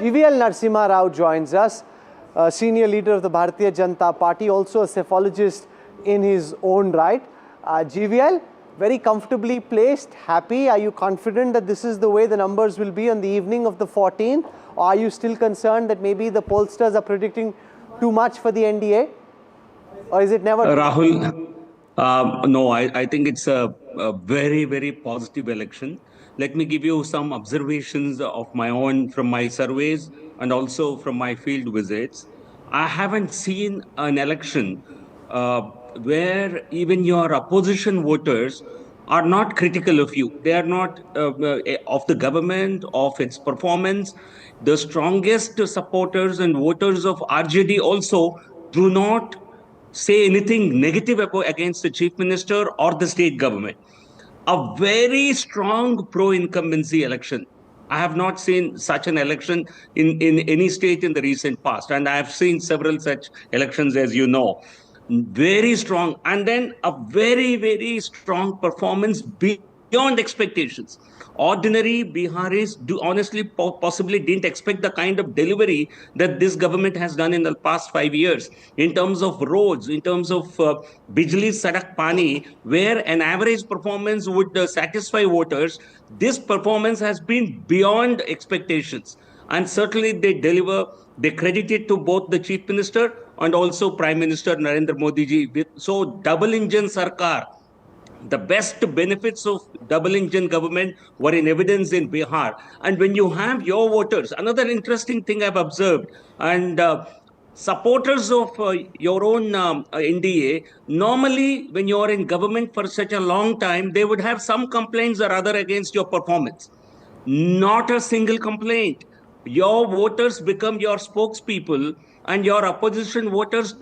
GVL Narasimha Rao joins us, senior leader of the Bharatiya Janata Party, also a cephalogist in his own right. GVL, very comfortably placed, happy. Are you confident that this is the way the numbers will be on the evening of the 14th? Or are you still concerned that maybe the pollsters are predicting too much for the NDA? Or is it never? Rahul, no, I think it's a very, very positive election. Let me give you some observations of my own from my surveys and also from my field visits. I haven't seen an election where even your opposition voters are not critical of you. They are not of the government, of its performance. The strongest supporters and voters of RJD also do not say anything negative against the chief minister or the state government. A very strong pro-incumbency election. I have not seen such an election in any state in the recent past. And I have seen several such elections, as you know. Very strong. And then a very, very strong performance beyond expectations. Ordinary Biharis honestly possibly didn't expect the kind of delivery that this government has done in the past 5 years in terms of roads, in terms of Bijli Sadak Pani, where an average performance would satisfy voters. This performance has been beyond expectations. And certainly they deliver, they credit it to both the Chief Minister and also Prime Minister Narendra Modi ji. So double engine Sarkar. The best benefits of double engine government were in evidence in Bihar. And when you have your voters, another interesting thing I've observed, and supporters of your own NDA, normally when you're in government for such a long time, they would have some complaints or other against your performance. Not a single complaint. Your voters become your spokespeople and your opposition voters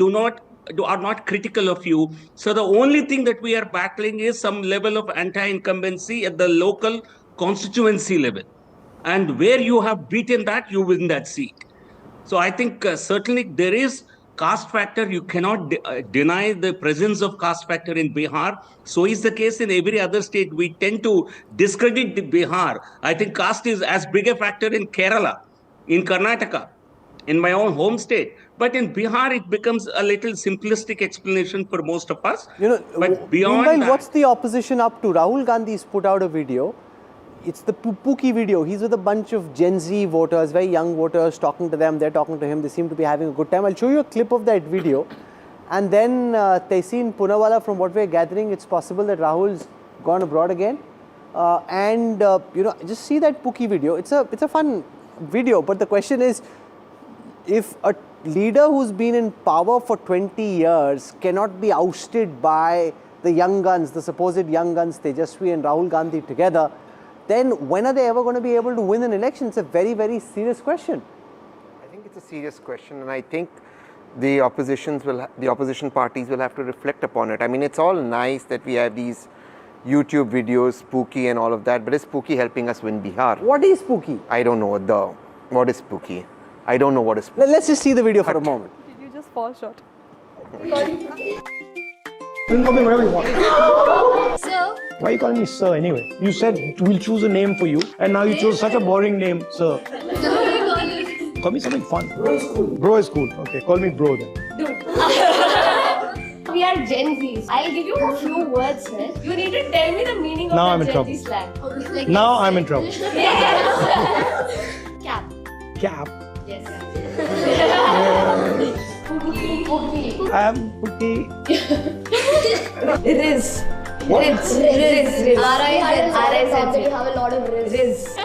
are not critical of you. So the only thing that we are battling is some level of anti-incumbency at the local constituency level. And where you have beaten that, you win that seat. So I think certainly there is caste factor. You cannot deny the presence of caste factor in Bihar. So is the case in every other state. We tend to discredit the Bihar. I think caste is as big a factor in Kerala, in Karnataka, in my own home state. But in Bihar, it becomes a little simplistic explanation for most of us. But beyond that, what's the opposition up to? Rahul Gandhi's put out a video. It's the Pookie video. He's with a bunch of Gen Z voters, very young voters, talking to them. They're talking to him. They seem to be having a good time. I'll show you a clip of that video. And then Tehseen Poonawalla, from what we're gathering, it's possible that Rahul's gone abroad again. Just see that Pookie video. It's a fun video. But the question is, if a leader who's been in power for 20 years cannot be ousted by the young guns, the supposed young guns, Tejaswi and Rahul Gandhi together, then when are they ever going to be able to win an election? It's a very, very serious question. I think it's a serious question, and I think the opposition parties will have to reflect upon it. I mean, it's all nice that we have these YouTube videos, Pookie and all of that, but is Pookie helping us win Bihar? What is Pookie? I don't know. What is Pookie? I don't know what is Pookie. Let's just see the video for a moment. Did you just fall short? You can call me whatever you want. Sir? Why are you calling me sir anyway? You said we'll choose a name for you, and now you chose such a boring name, sir. Call me something fun. Bro is cool. Bro is cool. Okay, call me bro then. We are Gen Zs. I'll give you a few words, sir. You need to tell me the meaning Now I'm of in the trouble. Gen Z slang. Like Now I'm in trouble. Yes. Cap. Cap. Yes. I am Pookie. Riz. What? Riz. R-I-Z. already have a lot of Riz.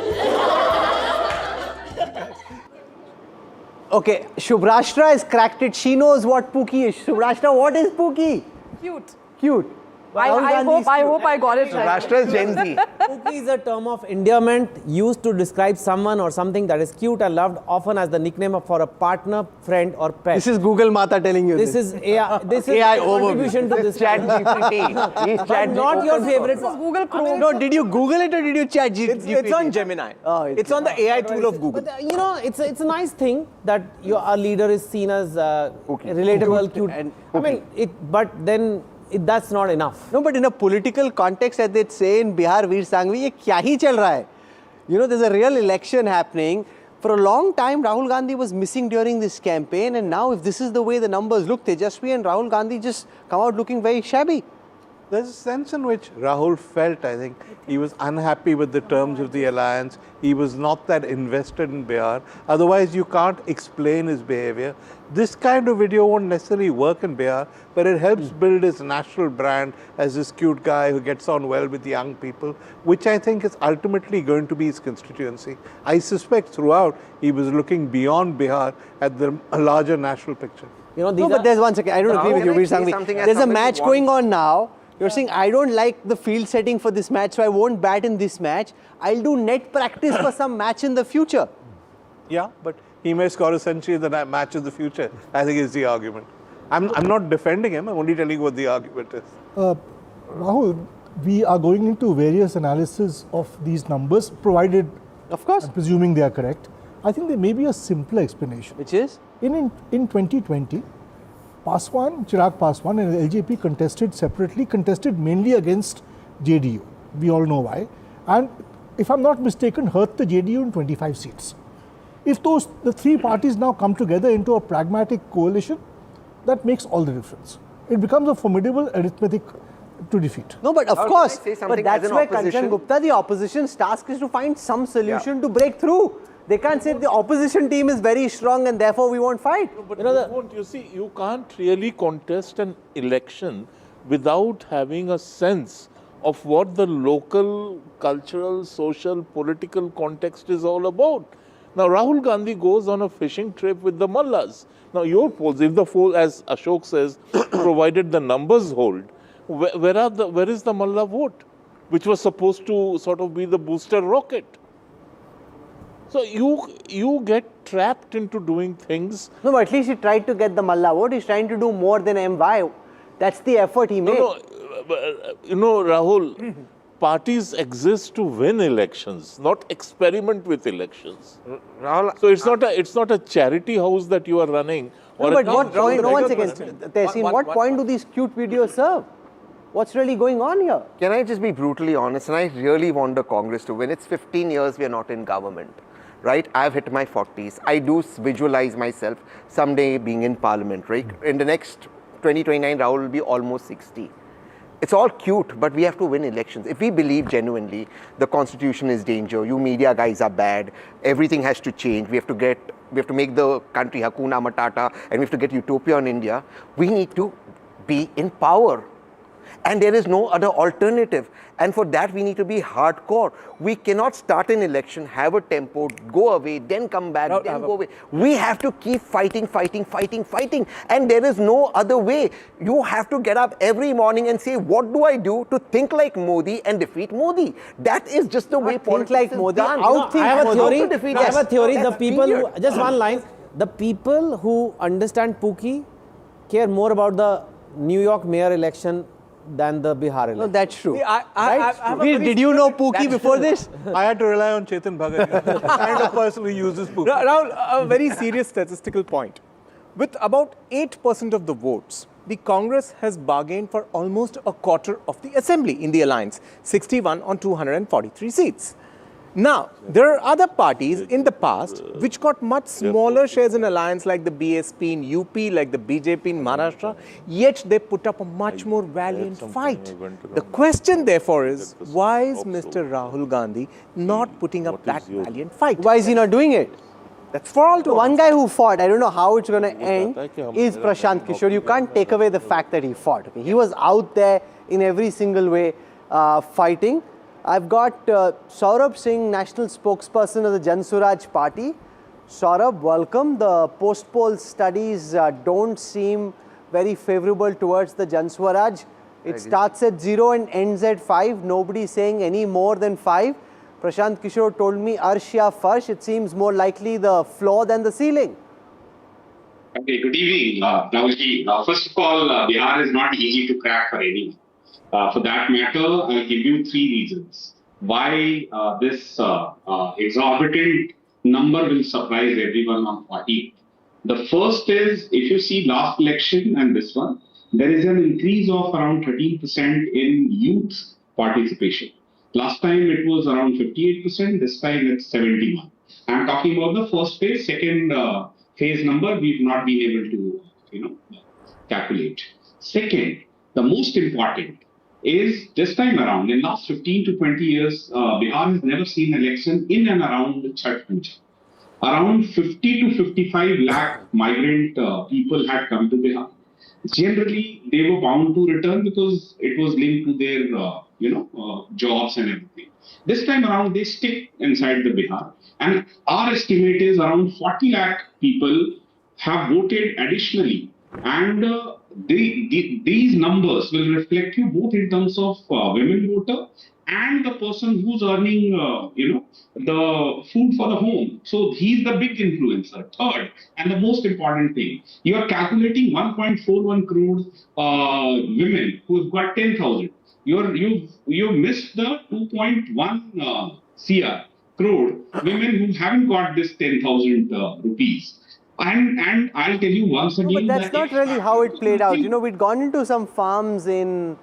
Okay, Shubhrashtra has cracked it. She knows what Pookie is. Shubhrashtra, what is Pookie? Cute. Cute. I hope I got it right. Rashtra is Gen Z. Pookie is a term of endearment used to describe someone or something that is cute and loved, often as the nickname for a partner, friend, or pet. This is Google Mata telling you This is AI. This is AI a contribution to this. Chat GPT. He's Chat Not your favorite. This is Google Chrome. No, did you Google it or did you chat GPT? It's on Gemini. Oh, it's on the AI tool of Google. But it's a nice thing that our leader is seen as relatable, cute. But then that's not enough. No, but in a political context, as they say in Bihar, Veer Sangvi, ye kya hi chal raha hai? There's a real election happening. For a long time, Rahul Gandhi was missing during this campaign, and now if this is the way the numbers look, Tejasvi and Rahul Gandhi just come out looking very shabby. There's a sense in which Rahul felt, I think, he was unhappy with the terms of the alliance. He was not that invested in Bihar. Otherwise, you can't explain his behavior. This kind of video won't necessarily work in Bihar, but it helps build his national brand as this cute guy who gets on well with young people, which I think is ultimately going to be his constituency. I suspect throughout, he was looking beyond Bihar at the larger national picture. You know, No, but there's one second. I don't agree with you, Veer say Sanghvi. something as There's a somebody match who going on now. You're saying, I don't like the field setting for this match, so I won't bat in this match. I'll do net practice for some match in the future. Yeah, but he may score a century in the match of the future, I think is the argument. I'm not defending him, I'm only telling you what the argument is. Rahul, we are going into various analysis of these numbers, provided, Of course. I'm presuming they are correct. I think there may be a simpler explanation. Which is? In 2020, Chirag Paswan and LJP contested mainly against JDU. We all know why. And if I'm not mistaken, hurt the JDU in 25 seats. If the three parties now come together into a pragmatic coalition, that makes all the difference. It becomes a formidable arithmetic to defeat. No, but of Can I course, say but something that's as an why opposition? Kanchan Gupta, the opposition's task is to find some solution to break through. They can't say the opposition team is very strong and therefore we won't fight. But you see, you can't really contest an election without having a sense of what the local, cultural, social, political context is all about. Now, Rahul Gandhi goes on a fishing trip with the mullahs. Now, your polls, if the poll, as Ashok says, provided the numbers hold, where is the mullah vote, which was supposed to sort of be the booster rocket? So you get trapped into doing things. No, but at least he tried to get the Mullah vote. He's trying to do more than MY. That's the effort he made. Rahul, parties exist to win elections, not experiment with elections. Rahul, So it's not a charity house that you are running. No, but what point, no, one second, Tehseen, what point do these cute videos serve? What's really going on here? can I just be brutally honest? And I really want the Congress to win. It's 15 years we are not in government, right? I've hit my 40s. I do visualize myself someday being in parliament, right? In the next 2029, Rahul will be almost 60. It's all cute, but we have to win elections. If we believe genuinely the constitution is danger, you media guys are bad, everything has to change, we have to make the country Hakuna Matata, and we have to get utopia in India, we need to be in power. And there is no other alternative. And for that, we need to be hardcore. We cannot start an election, have a tempo, go away, then come back, then go away. We have to keep fighting. And there is no other way. You have to get up every morning and say, what do I do to think like Modi and defeat Modi? That is just the way politics like is Modi, done. outthink I have a Modi. theory. I have a theory. The That's people who, period. just one line. The people who understand Pookie care more about the New York mayor election than the Bihar election. No, that's true. I have a Veer, very did you know Pookie before this? I had to rely on Chetan Bhagat, the kind of person who uses Pookie. Rahul, a very serious statistical point. With about 8% of the votes, the Congress has bargained for almost a quarter of the assembly in the alliance, 61 on 243 seats. Now, there are other parties in the past which got much smaller shares in alliance, like the BSP in UP, like the BJP in Maharashtra, yet they put up a much more valiant fight. The question, therefore, is why is Mr. Rahul Gandhi not putting up that valiant fight? Why is he not doing it? That's for all to The one answer. guy who fought, I don't know how it's going to end, is Prashant Kishore. You can't take away the fact that he fought. Okay? He was out there in every single way fighting. I've got Saurabh Singh, national spokesperson of the Jan Suraaj party. Saurabh, welcome. The post-poll studies don't seem very favorable towards the Jan Swaraj. It starts at 0 and ends at 5. Nobody's saying any more than 5. Prashant Kishore told me Arsh ya Farsh. It seems more likely the floor than the ceiling. Okay, good evening, Rahulji. First of all, Bihar is not easy to crack for anyone. For that matter, I'll give you 3 reasons why this exorbitant number will surprise everyone on 40. The first is, if you see last election and this one, there is an increase of around 13% in youth participation. Last time it was around 58%, this time it's 71%. I'm talking about the first phase. Second phase number we've not been able to, calculate. Second, the most important is this time around, in last 15 to 20 years, Bihar has never seen election in and around Chhath Puja. Around 50 to 55 lakh migrant people had come to Bihar. Generally, they were bound to return because it was linked to their, jobs and everything. This time around, they stick inside the Bihar. And our estimate is around 40 lakh people have voted additionally. And these numbers will reflect you both in terms of women voter and the person who's earning, the food for the home. So he's the big influencer. Third, and the most important thing, you are calculating 1.41 crore women who've got 10,000. You've missed the 2.1 crore women who haven't got this 10,000 rupees. And I'll tell you once again. No, but that's not really how it played out. We'd gone into some farms in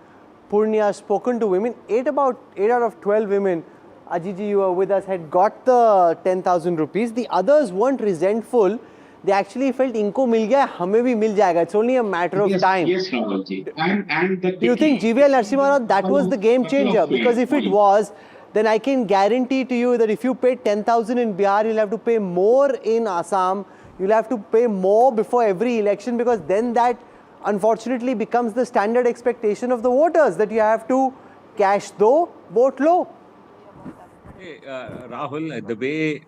Purnia, spoken to women. 8 out of 12 women, Ajiji, you were with us, had got the 10,000 rupees. The others weren't resentful. They actually felt, inko mil gaya, hame bhi mil jayega. It's only a matter of time. Yes, Rahulji. And do you think GVL Narasimha Rao, that was the game changer? Because if it was, then I can guarantee to you that if you pay 10,000 in Bihar, you'll have to pay more in Assam. You'll have to pay more before every election, because then that unfortunately becomes the standard expectation of the voters, that you have to cash though, vote low. Rahul, the way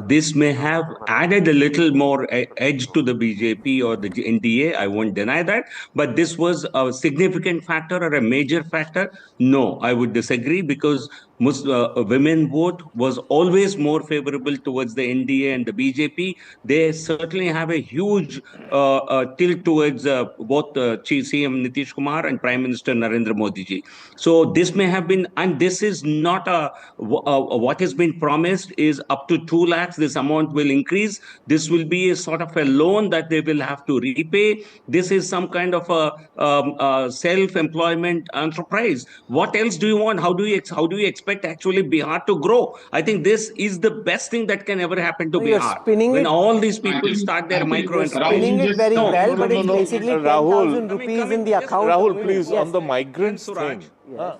this may have added a little more edge to the BJP or the NDA, I won't deny that. But this was a significant factor or a major factor? No, I would disagree, because women vote was always more favorable towards the NDA and the BJP. They certainly have a huge tilt towards both Chief CM Nitish Kumar and Prime Minister Narendra Modi ji. So this may have been, and this is not what has been promised is up to 2 lakhs. This amount will increase. This will be a sort of a loan that they will have to repay. This is some kind of a self-employment enterprise. What else do you want? How do you expect actually Bihar to grow? I think this is the best thing that can ever happen to Bihar. When all these people start their micro enterprise. Spinning it very well, but it's basically 10,000 rupees in the account. Rahul, please, on the migrants thing. No.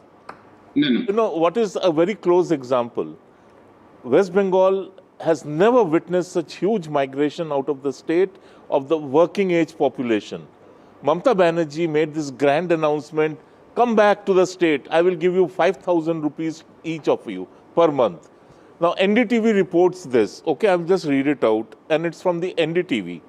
You know, what is a very close example? West Bengal has never witnessed such huge migration out of the state of the working age population. Mamata Banerjee made this grand announcement, come back to the state, I will give you 5,000 rupees each of you per month. Now NDTV reports this, okay, I'll just read it out, and it's from the NDTV.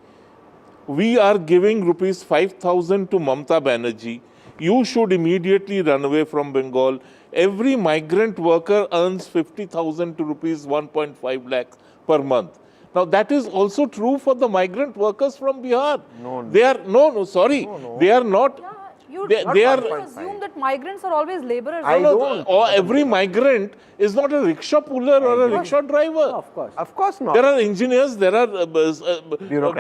We are giving rupees 5,000 to Mamata Banerjee. You should immediately run away from Bengal. Every migrant worker earns 50,000 to rupees 1.5 lakhs per month. Now that is also true for the migrant workers from Bihar. They are they are not. They are assume that migrants are always laborers. Or every migrant is not a rickshaw puller or a rickshaw driver. Of course not. There are engineers, there are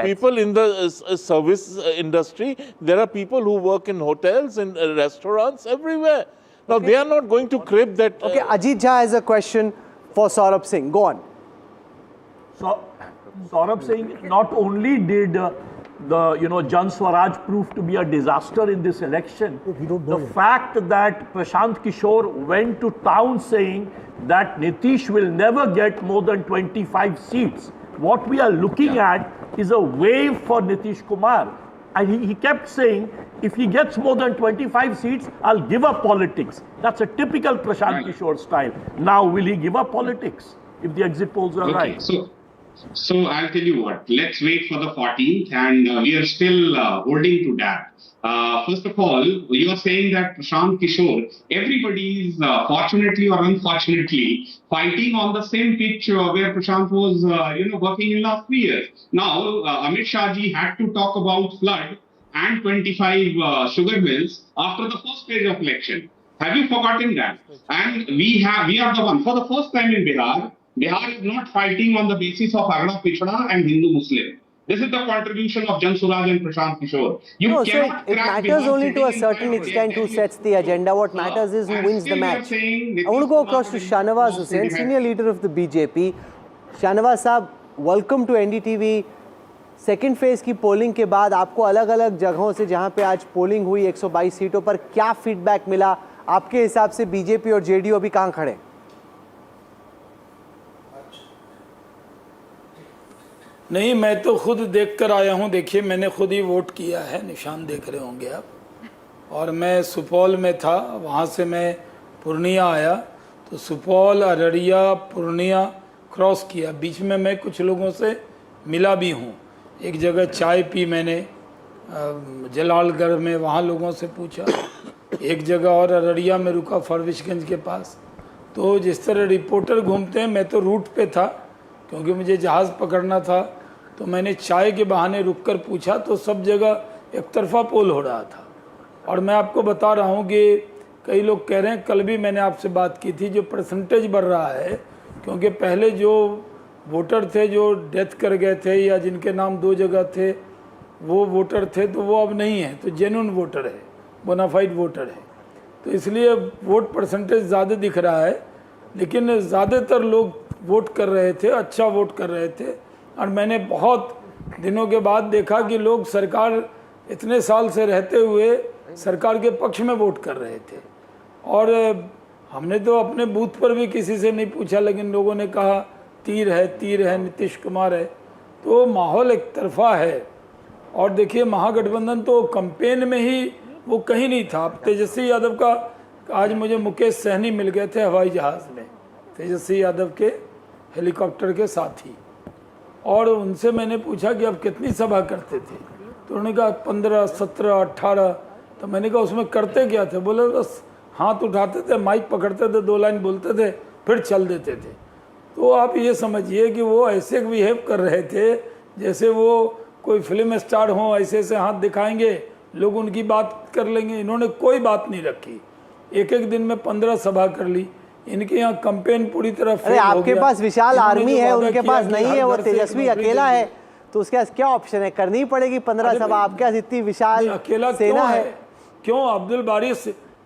people in the service industry, there are people who work in hotels, in restaurants, everywhere. Now they are not going to crib that. Okay, Ajit Jha has a question for Saurabh Singh. Go on. So, Saurabh Singh, not only did the Jan Swaraj proved to be a disaster in this election, the fact that Prashant Kishore went to town saying that Nitish will never get more than 25 seats. What we are looking at is a wave for Nitish Kumar. And he kept saying, if he gets more than 25 seats, I'll give up politics. That's a typical Prashant Kishore style. Now, will he give up politics if the exit polls are right? So I'll tell you what, let's wait for the 14th, and we are still holding to that. First of all, you are saying that Prashant Kishore, everybody is fortunately or unfortunately fighting on the same pitch where Prashant was, working in last 3 years. Now, Amit Shah ji had to talk about flood and 25 sugar mills after the first stage of election. Have you forgotten that? And we are the one, for the first time in Bihar is not fighting on the basis of Agda Pichda and Hindu Muslim. This is the contribution of Jan Swaraj and Prashant Kishore. It matters only to a certain extent who sets the agenda. What matters is who wins the match. I want to go across to Shahnawaz Hussain, senior leader of the BJP. Shahnawaz साहब, welcome to NDTV। Second phase की polling के बाद आपको अलग अलग जगहों से जहां पे आज पोलिंग हुई 122 सीटों पर क्या फीडबैक मिला? आपके हिसाब से बीजेपी और जेडीयू अभी कहां खड़े? नहीं, मैं तो खुद देख कर आया हूं। देखिए, मैंने खुद ही वोट किया है, निशान देख रहे होंगे आप। और मैं सुपौल में था, वहां से मैं पूर्णिया आया, तो सुपौल, अररिया, पूर्णिया क्रॉस किया। बीच में मैं कुछ लोगों से मिला भी हूं। एक जगह चाय पी मैंने जलालगढ़ में, वहाँ लोगों से पूछा। एक जगह और अररिया में रुका, फरविशगंज के पास। तो जिस तरह रिपोर्टर घूमते हैं, मैं तो रूट पे था क्योंकि मुझे जहाज़ पकड़ना था। तो मैंने चाय के बहाने रुककर पूछा, तो सब जगह एक तरफा पोल हो रहा था। और मैं आपको बता रहा हूँ कि कई लोग कह रहे हैं, कल भी मैंने आपसे बात की थी, जो परसेंटेज बढ़ रहा है, क्योंकि पहले जो वोटर थे जो डेथ कर गए थे या जिनके नाम 2 जगह थे, वो वोटर थे, तो वो अब नहीं है, तो जेन्युइन वोटर है, बोनाफाइड वोटर है। तो इसलिए वोट परसेंटेज ज़्यादा दिख रहा है, लेकिन ज़्यादातर लोग वोट कर रहे थे, अच्छा वोट कर रहे थे। और मैंने बहुत दिनों के बाद देखा कि लोग सरकार इतने साल से रहते हुए सरकार के पक्ष में वोट कर रहे थे। और हमने तो अपने बूथ पर भी किसी से नहीं पूछा, लेकिन लोगों ने कहा तीर है, नीतीश कुमार है। तो माहौल एक तरफा है। और देखिए, महागठबंधन तो कैंपेन में ही वो कहीं नहीं था। तेजस्वी यादव का आज मुझे मुकेश सहनी मिल गए थे हवाई जहाज़ में, तेजस्वी यादव के हेलीकॉप्टर के साथी। और उनसे मैंने पूछा कि आप कितनी सभा करते थे? तो उन्होंने कहा 15, 17, 18। तो मैंने कहा उसमें करते क्या थे? बोले बस हाथ उठाते थे, माइक पकड़ते थे, 2 लाइन बोलते थे, फिर चल देते थे। तो आप ये समझिए कि वो ऐसे बिहेव कर रहे थे जैसे वो कोई फिल्म स्टार हों, ऐसे ऐसे हाथ दिखाएंगे, लोग उनकी बात कर लेंगे। इन्होंने कोई बात नहीं रखी, एक दिन में 15 सभा कर ली। इनके यहाँ कैंपेन पूरी तरह फेल हो गया। आपके पास विशाल आर्मी है, उनके पास नहीं है, वो तेजस्वी अकेला है, तो उसके पास क्या ऑप्शन है? करनी पड़ेगी 15 सभा। आपके पास इतनी विशाल अकेला सेना है। क्यों?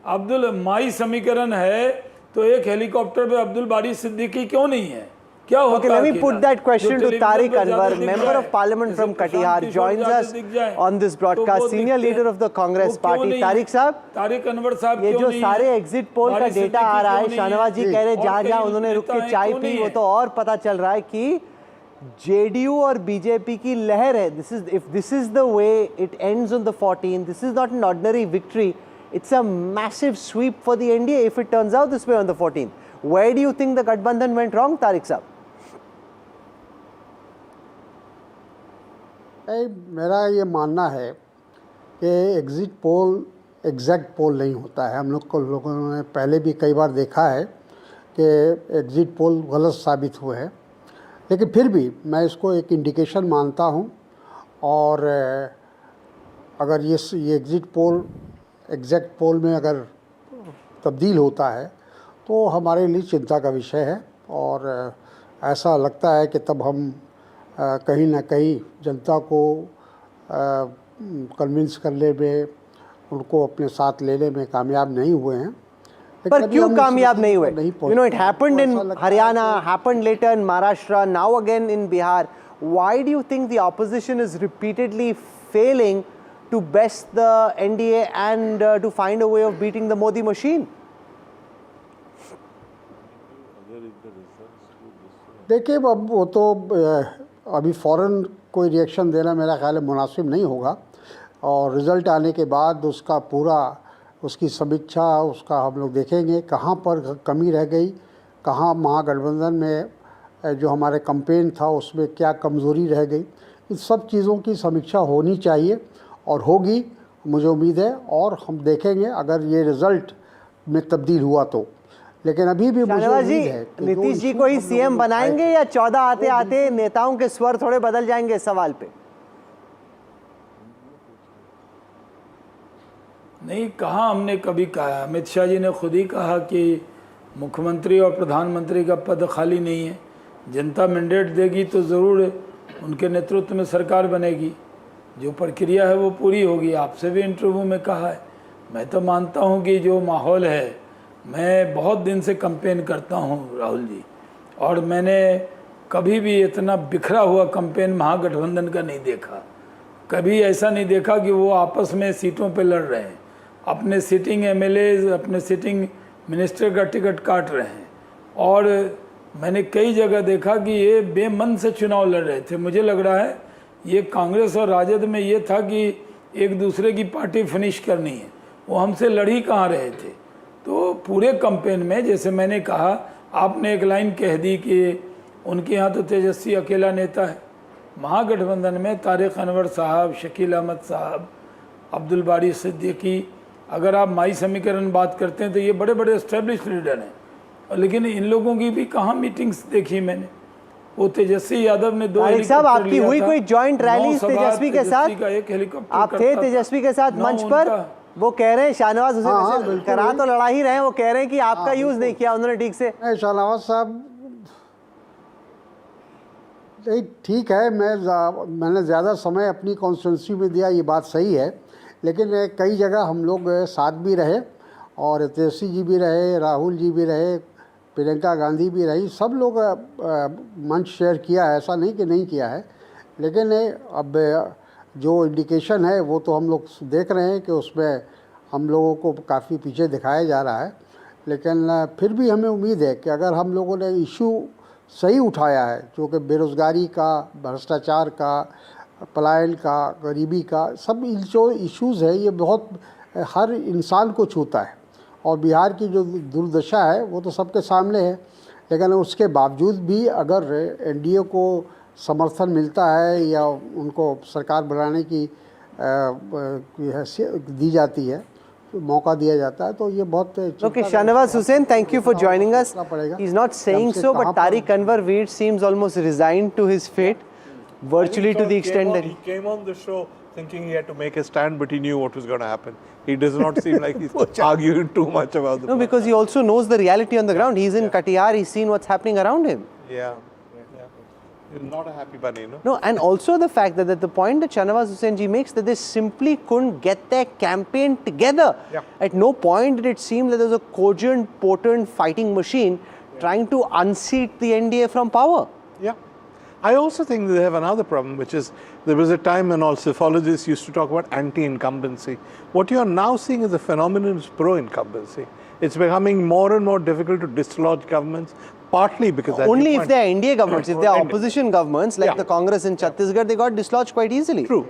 अब्दुल माई समीकरण है, तो एक हेलीकॉप्टर पे अब्दुल बारिश सिद्दीकी क्यों नहीं है? क्या होता Okay, let me put that question to Tariq Anwar, Member of Parliament from Katihar, joins us on this broadcast, senior leader of the Congress party. Tariq साहब, तारिक अनवर साहब, ये जो सारे एग्जिट पोल का डेटा आ रहा है, शाहनवाज जी कह रहे हैं जहां उन्होंने रुक के चाय पी, वो तो और पता चल रहा है कि जेडीयू और बीजेपी की लहर है। If this is the way it ends on the 14th, this is not an ordinary victory. It's a massive sweep for the NDA if it turns out this way on the 14th. Where do you think the Gathbandhan went wrong, Tariq साहब? मेरा ये मानना है कि exit poll exact पोल नहीं होता है। हम लोगों ने पहले भी कई बार देखा है कि एग्ज़िट पोल गलत साबित हुए हैं, लेकिन फिर भी मैं इसको एक इंडिकेशन मानता हूँ। और अगर ये एग्ज़िट पोल एग्जैक्ट पोल में अगर तब्दील होता है तो हमारे लिए चिंता का विषय है। और ऐसा लगता है कि तब हम कहीं ना कहीं जनता को कन्विंस करने में, उनको अपने साथ लेने में कामयाब नहीं हुए हैं। पर क्यों कामयाब नहीं हुए? You know, it happened in Haryana, happened later in Maharashtra, now again in Bihar. Why do you think the opposition is repeatedly failing to best the NDA and to find a way of beating the Modi machine? देखिए, अब वो तो अभी फ़ौरन कोई reaction देना मेरा ख्याल है मुनासिब नहीं होगा। और रिज़ल्ट आने के बाद उसका पूरा उसकी समीक्षा, उसका हम लोग देखेंगे कहाँ पर कमी रह गई, कहाँ महागठबंधन में जो हमारे कैंपेन था उसमें क्या कमज़ोरी रह गई। इन सब चीज़ों की समीक्षा होनी चाहिए और होगी, मुझे उम्मीद है। और हम देखेंगे अगर ये रिज़ल्ट में तब्दील हुआ तो। लेकिन अभी भी मुझे उम्मीद है कि नीतीश जी को ही सीएम बनाएंगे या 14 आते आते नेताओं के स्वर थोड़े बदल जाएंगे इस सवाल पे? नहीं कहा, हमने कभी कहा, अमित शाह जी ने खुद ही कहा कि मुख्यमंत्री और प्रधानमंत्री का पद खाली नहीं है, जनता मैंडेट देगी तो ज़रूर उनके नेतृत्व में सरकार बनेगी, जो प्रक्रिया है वो पूरी होगी। आपसे भी इंटरव्यू में कहा है। मैं तो मानता हूँ कि जो माहौल है, मैं बहुत दिन से कैंपेन करता हूँ राहुल जी, और मैंने कभी भी इतना बिखरा हुआ कैंपेन महागठबंधन का नहीं देखा। कभी ऐसा नहीं देखा कि वो आपस में सीटों पे लड़ रहे हैं, अपने सिटिंग एमएलए, अपने सिटिंग मिनिस्टर का टिकट काट रहे हैं। और मैंने कई जगह देखा कि ये बेमन से चुनाव लड़ रहे थे। मुझे लग रहा है ये कांग्रेस और राजद में ये था कि एक दूसरे की पार्टी फिनिश करनी है, वो हमसे लड़ ही कहाँ रहे थे। तो पूरे कैंपेन में जैसे मैंने कहा, आपने एक लाइन कह दी कि उनके यहाँ तो तेजस्वी अकेला नेता है। महागठबंधन में तारिक अनवर साहब, शकील अहमद साहब, अब्दुल बारी सिद्दीकी, अगर आप माई समीकरण बात करते हैं तो ये बड़े बड़े एस्टेब्लिश लीडर हैं। लेकिन इन लोगों की भी कहाँ मीटिंग्स देखी मैंने। वो तेजस्वी यादव ने 2 तारिक साहब, आपकी हुई कोई जॉइंट रैली तेजस्वी के साथ? एक हेलीकॉप्टर आप थे तेजस्वी के साथ मंच पर? वो कह रहे हैं शाहनवाज हुसैन करा तो लड़ा ही रहे हैं, वो कह रहे हैं कि आपका यूज नहीं किया उन्होंने ठीक से। शाहनवाज साहब नहीं, ठीक है, मैंने ज़्यादा समय अपनी कॉन्स्टिट्यूंसी में दिया, ये बात सही है। लेकिन कई जगह हम लोग साथ भी रहे, और तेजस्वी जी भी रहे, राहुल जी भी रहे, प्रियंका गांधी भी रही, सब लोग मंच शेयर किया है, ऐसा नहीं कि नहीं किया है। लेकिन अब जो इंडिकेशन है वो तो हम लोग देख रहे हैं कि उसमें हम लोगों को काफ़ी पीछे दिखाया जा रहा है। लेकिन फिर भी हमें उम्मीद है कि अगर हम लोगों ने इशू सही उठाया है, जो कि बेरोज़गारी का, भ्रष्टाचार का, पलायन का, गरीबी का, सब जो इश्यूज़ है ये बहुत हर इंसान को छूता है। और बिहार की जो दुर्दशा है वो तो सबके सामने है। लेकिन उसके बावजूद भी अगर एनडीए को समर्थन मिलता है या उनको सरकार बनाने की हैसियत दी जाती है, तो मौका दिया जाता है, तो ये बहुत Okay, Shahnawaz Hussain, thank you for joining us. He's not saying so, but Tariq Anwar Veer seems almost resigned to his fate, virtually to the extent that he came on the show thinking he had to make a stand, but he knew what was going to happen. He does not seem like he's arguing too much about the No, because he also knows the reality on the ground. He's in Katihar, he's seen what's happening around him. Yeah. He's not a happy bunny, no? No, and also the fact that the point that Shahnawaz Hussain ji makes, that they simply couldn't get their campaign together. Yeah. At no point did it seem that there was a cogent, potent fighting machine trying to unseat the NDA from power. Yeah. I also think they have another problem, which is there was a time when all psephologists used to talk about anti-incumbency. What you are now seeing is a phenomenon is pro-incumbency. It's becoming more and more difficult to dislodge governments, partly because... Only if they are NDA governments. If they are opposition governments, like the Congress in Chhattisgarh, they got dislodged quite easily. True.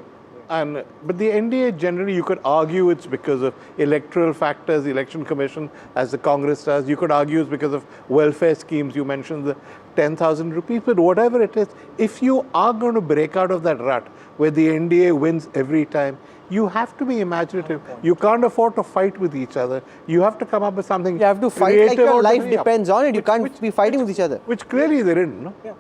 But the NDA generally, you could argue it's because of electoral factors, the election commission, as the Congress does. You could argue it's because of welfare schemes. You mentioned the 10,000 rupees, but whatever it is, if you are going to break out of that rut where the NDA wins every time, you have to be imaginative. You can't afford to fight with each other. You have to come up with something. You have to fight like your life depends on it. You can't be fighting with each other. Which clearly they didn't, no? Yeah.